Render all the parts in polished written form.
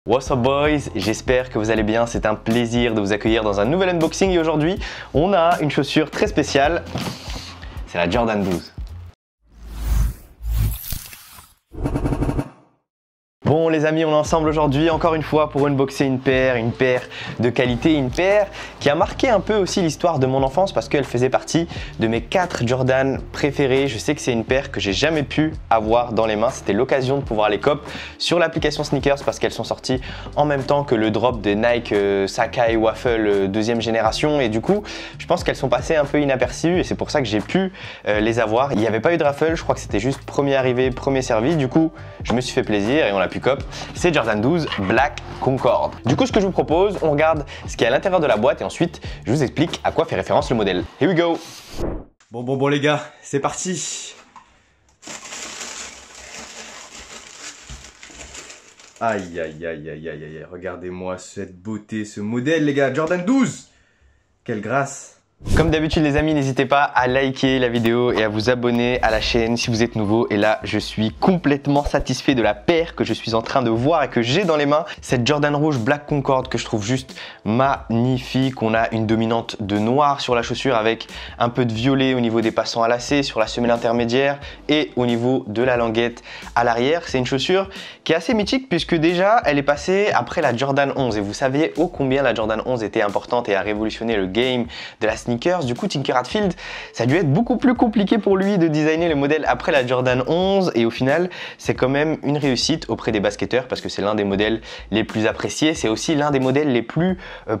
What's up boys, j'espère que vous allez bien, c'est un plaisir de vous accueillir dans un nouvel unboxing et aujourd'hui on a une chaussure très spéciale, c'est la Jordan 12. Bon les amis, on est ensemble aujourd'hui encore une fois pour unboxer une paire de qualité, une paire qui a marqué un peu aussi l'histoire de mon enfance parce qu'elle faisait partie de mes 4 Jordan préférés. Je sais que c'est une paire que j'ai jamais pu avoir dans les mains, c'était l'occasion de pouvoir les cop sur l'application Sneakers parce qu'elles sont sorties en même temps que le drop de Nike Sacai Waffle deuxième génération et du coup je pense qu'elles sont passées un peu inaperçues et c'est pour ça que j'ai pu les avoir. Il n'y avait pas eu de raffle, je crois que c'était juste premier arrivé, premier servi, du coup je me suis fait plaisir et on l'a pu cop. C'est Jordan 12 Black Concorde. Du coup ce que je vous propose, on regarde ce qu'il y a à l'intérieur de la boîte et ensuite je vous explique à quoi fait référence le modèle. Here we go. Bon les gars, c'est parti. Aïe, regardez-moi cette beauté, ce modèle les gars, Jordan 12. Quelle grâce. Comme d'habitude les amis, n'hésitez pas à liker la vidéo et à vous abonner à la chaîne si vous êtes nouveau. Et là, je suis complètement satisfait de la paire que je suis en train de voir et que j'ai dans les mains. Cette Jordan rouge Black Concorde que je trouve juste magnifique. On a une dominante de noir sur la chaussure avec un peu de violet au niveau des passants à lacets, sur la semelle intermédiaire et au niveau de la languette à l'arrière. C'est une chaussure qui est assez mythique puisque déjà, elle est passée après la Jordan 11. Et vous savez ô combien la Jordan 11 était importante et a révolutionné le game de la sneakers. Du coup, Tinker Hatfield, ça a dû être beaucoup plus compliqué pour lui de designer le modèle après la Jordan 11 et au final, c'est quand même une réussite auprès des basketteurs parce que c'est l'un des modèles les plus appréciés. C'est aussi l'un des modèles les plus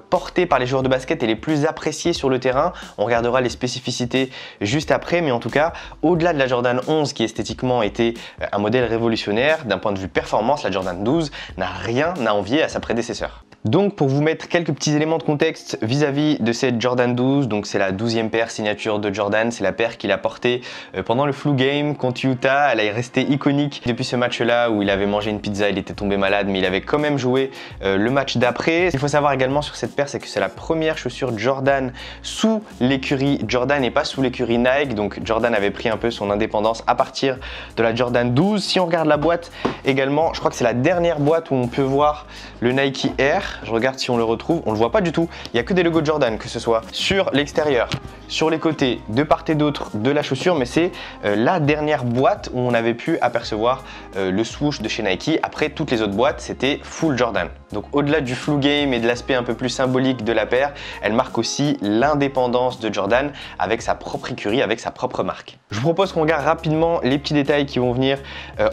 portés par les joueurs de basket et les plus appréciés sur le terrain. On regardera les spécificités juste après, mais en tout cas, au-delà de la Jordan 11 qui esthétiquement était un modèle révolutionnaire, d'un point de vue performance, la Jordan 12 n'a rien à envier à sa prédécesseur. Donc pour vous mettre quelques petits éléments de contexte vis-à-vis de cette Jordan 12, donc c'est la 12e paire signature de Jordan, c'est la paire qu'il a portée pendant le Flu Game contre Utah. Elle est restée iconique depuis ce match-là où il avait mangé une pizza, il était tombé malade, mais il avait quand même joué le match d'après. Ce qu'il faut savoir également sur cette paire, c'est que c'est la première chaussure Jordan sous l'écurie Jordan et pas sous l'écurie Nike. Donc Jordan avait pris un peu son indépendance à partir de la Jordan 12. Si on regarde la boîte également, je crois que c'est la dernière boîte où on peut voir le Nike Air. Je regarde si on le retrouve, on le voit pas du tout. Il n'y a que des logos Jordan, que ce soit sur l'extérieur, sur les côtés, de part et d'autre de la chaussure, mais c'est la dernière boîte où on avait pu apercevoir le swoosh de chez Nike. Après, toutes les autres boîtes, c'était full Jordan. Donc au-delà du flu game et de l'aspect un peu plus symbolique de la paire, elle marque aussi l'indépendance de Jordan avec sa propre écurie, avec sa propre marque. Je vous propose qu'on regarde rapidement les petits détails qui vont venir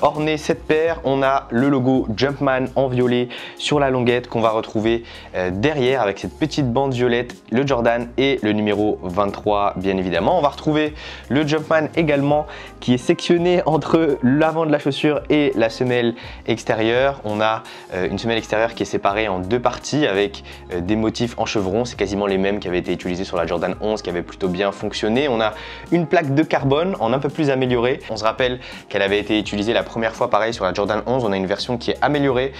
orner cette paire. On a le logo Jumpman en violet sur la languette qu'on va retrouver derrière avec cette petite bande violette, le Jordan et le numéro 23 bien évidemment. On va retrouver le Jumpman également qui est sectionné entre l'avant de la chaussure et la semelle extérieure. On a une semelle extérieure qui est séparée en deux parties avec des motifs en chevron. C'est quasiment les mêmes qui avaient été utilisés sur la Jordan 11 qui avait plutôt bien fonctionné. On a une plaque de carbone en un peu plus améliorée. On se rappelle qu'elle avait été utilisée la première fois pareil sur la Jordan 11. On a une version qui est améliorée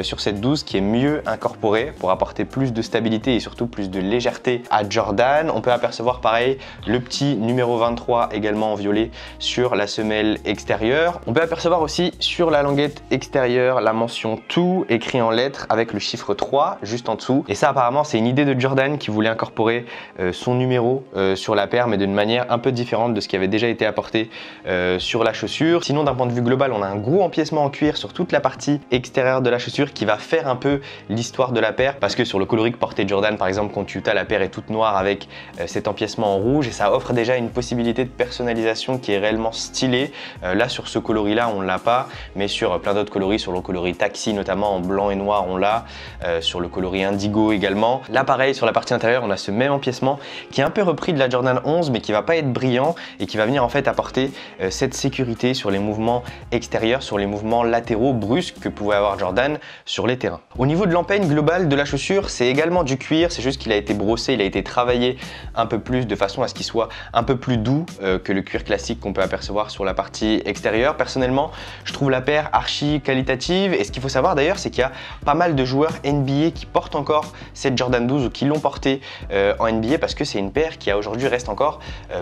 sur cette 12 qui est mieux incorporée pour apporter plus de stabilité et surtout plus de légèreté à Jordan. On peut apercevoir pareil le petit numéro 23 également en violet sur la semelle extérieure. On peut apercevoir aussi sur la languette extérieure la mention 2 écrit en lettres avec le chiffre 3 juste en dessous. Et ça apparemment c'est une idée de Jordan qui voulait incorporer son numéro sur la paire mais d'une manière un peu différente de ce qui avait déjà été apporté sur la chaussure. Sinon d'un point de vue global on a un gros empiècement en cuir sur toute la partie extérieure de la chaussure qui va faire un peu l'histoire de la paire parce que sur le coloris que portait Jordan par exemple contre Utah, la paire est toute noire avec cet empiècement en rouge et ça offre déjà une possibilité de personnalisation qui est réellement stylée. Là sur ce coloris là on l'a pas, mais sur plein d'autres coloris, sur le coloris taxi notamment en blanc et noir on l'a, sur le coloris indigo également. Là pareil sur la partie intérieure on a ce même empiècement qui est un peu repris de la Jordan 11 mais qui va pas être brillant et qui va venir en fait apporter cette sécurité sur les mouvements extérieurs, sur les mouvements latéraux brusques que pouvait avoir Jordan sur les terrains. Au niveau de l'empeigne globale de la chaussure, c'est également du cuir, c'est juste qu'il a été brossé, il a été travaillé un peu plus de façon à ce qu'il soit un peu plus doux que le cuir classique qu'on peut apercevoir sur la partie extérieure. Personnellement, je trouve la paire archi qualitative et ce qu'il faut savoir d'ailleurs, c'est qu'il y a pas mal de joueurs NBA qui portent encore cette Jordan 12 ou qui l'ont portée en NBA parce que c'est une paire qui aujourd'hui reste encore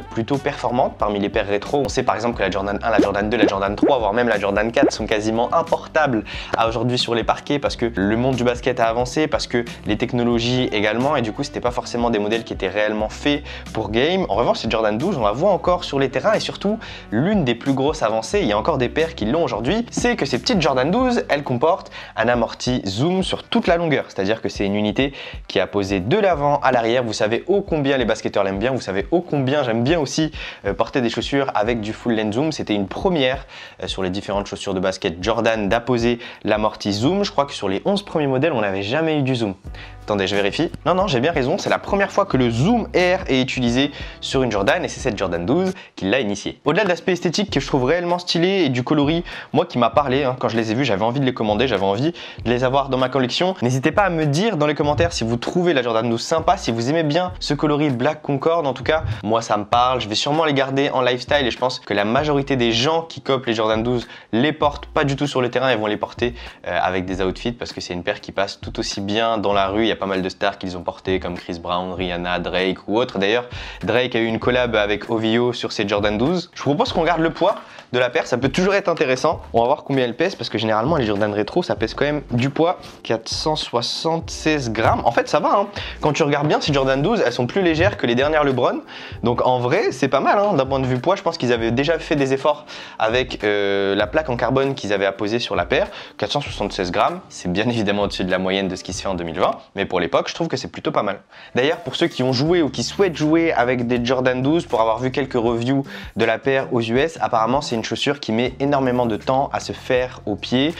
plutôt performante parmi les paires rétro. On sait par exemple que la Jordan 1, la Jordan 2, la Jordan 3, voire même la Jordan 4 sont quasiment importables à aujourd'hui sur les parquets parce que le monde du basket a avancé, parce que les technologies également, et du coup c'était pas forcément des modèles qui étaient réellement faits pour game. En revanche, cette Jordan 12, on la voit encore sur les terrains et surtout l'une des plus grosses avancées, il y a encore des paires qui l'ont aujourd'hui, c'est que ces petites Jordan 12, elles comportent un amorti zoom sur toute la longueur, c'est-à-dire que c'est une unité qui a posé de l'avant à l'arrière. Vous savez ô combien les basketteurs l'aiment bien, vous savez ô combien j'aime bien aussi porter des chaussures avec du full length zoom. C'était une première sur les différentes chaussures de basket Jordan d'apposer l'amorti zoom. Je crois que sur les 11 premiers modèles, on n'avait jamais eu du zoom. Attendez, je vérifie. Non, j'ai bien raison, c'est la première fois que le Zoom Air est utilisé sur une Jordan et c'est cette Jordan 12 qui l'a initié. Au-delà de l'aspect esthétique que je trouve réellement stylé et du coloris, moi qui m'a parlé, quand je les ai vus, j'avais envie de les commander, j'avais envie de les avoir dans ma collection. N'hésitez pas à me dire dans les commentaires si vous trouvez la Jordan 12 sympa, si vous aimez bien ce coloris Black Concorde. En tout cas, moi ça me parle, je vais sûrement les garder en lifestyle et je pense que la majorité des gens qui copent les Jordan 12 les portent pas du tout sur le terrain et vont les porter avec des outfits parce que c'est une paire qui passe tout aussi bien dans la rue. Il y a pas mal de stars qu'ils ont porté comme Chris Brown, Rihanna, Drake ou autres. D'ailleurs, Drake a eu une collab avec OVO sur ses Jordan 12. Je vous propose qu'on regarde le poids de la paire, ça peut toujours être intéressant. On va voir combien elle pèse parce que généralement les Jordan rétro ça pèse quand même du poids, 476 grammes. En fait ça va, hein. Quand tu regardes bien ces Jordan 12, elles sont plus légères que les dernières LeBron. Donc en vrai c'est pas mal d'un point de vue poids. Je pense qu'ils avaient déjà fait des efforts avec la plaque en carbone qu'ils avaient apposée sur la paire. 476 grammes, c'est bien évidemment au-dessus de la moyenne de ce qui se fait en 2020, mais pour l'époque je trouve que c'est plutôt pas mal. D'ailleurs pour ceux qui ont joué ou qui souhaitent jouer avec des Jordan 12, pour avoir vu quelques reviews de la paire aux US, apparemment c'est une chaussure qui met énormément de temps à se faire au pied,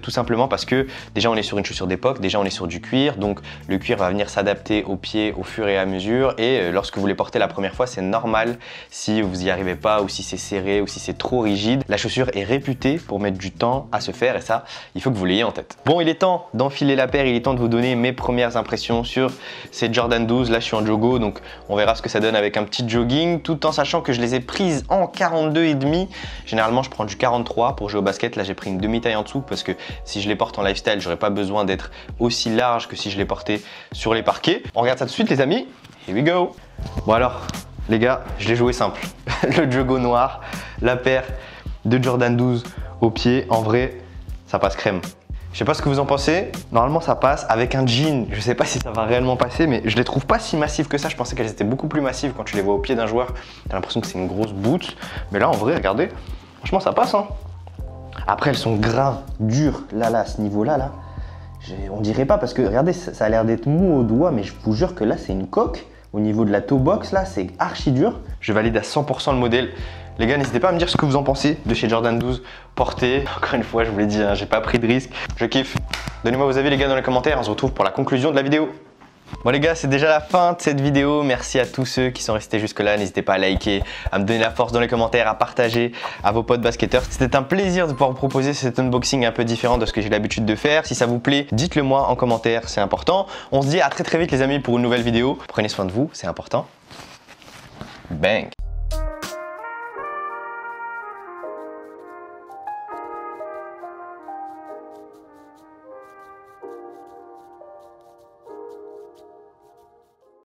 tout simplement parce que déjà on est sur une chaussure d'époque, déjà on est sur du cuir, donc le cuir va venir s'adapter au pied au fur et à mesure et lorsque vous les portez la première fois c'est normal si vous y arrivez pas ou si c'est serré ou si c'est trop rigide. La chaussure est réputée pour mettre du temps à se faire et ça il faut que vous l'ayez en tête. Bon, il est temps d'enfiler la paire, il est temps de vous donner mes premières impressions sur ces Jordan 12. Là je suis en joggo donc on verra ce que ça donne avec un petit jogging tout en sachant que je les ai prises en 42,5. Généralement je prends du 43 pour jouer au basket. Là j'ai pris une demi-taille en dessous parce que si je les porte en lifestyle j'aurais pas besoin d'être aussi large que si je les portais sur les parquets. On regarde ça tout de suite les amis, here we go. Bon alors les gars, je l'ai joué simple. Le joggo noir, la paire de Jordan 12 au pied, en vrai ça passe crème. Je sais pas ce que vous en pensez, normalement ça passe avec un jean, je sais pas si ça va réellement passer mais je les trouve pas si massives que ça, je pensais qu'elles étaient beaucoup plus massives quand tu les vois au pied d'un joueur, t'as l'impression que c'est une grosse boot, mais là en vrai regardez, franchement ça passe hein. Après elles sont graves, dures, là à ce niveau là, on dirait pas parce que regardez ça a l'air d'être mou au doigt mais je vous jure que là c'est une coque, au niveau de la toe box là c'est archi dur. Je valide à 100% le modèle. Les gars, n'hésitez pas à me dire ce que vous en pensez de chez Jordan 12 porté. Encore une fois, je vous l'ai dit, j'ai pas pris de risque. Je kiffe. Donnez-moi vos avis les gars dans les commentaires. On se retrouve pour la conclusion de la vidéo. Bon les gars, c'est déjà la fin de cette vidéo. Merci à tous ceux qui sont restés jusque là. N'hésitez pas à liker, à me donner la force dans les commentaires, à partager à vos potes basketteurs. C'était un plaisir de pouvoir vous proposer cet unboxing un peu différent de ce que j'ai l'habitude de faire. Si ça vous plaît, dites-le moi en commentaire, c'est important. On se dit à très vite les amis pour une nouvelle vidéo. Prenez soin de vous, c'est important. Bang!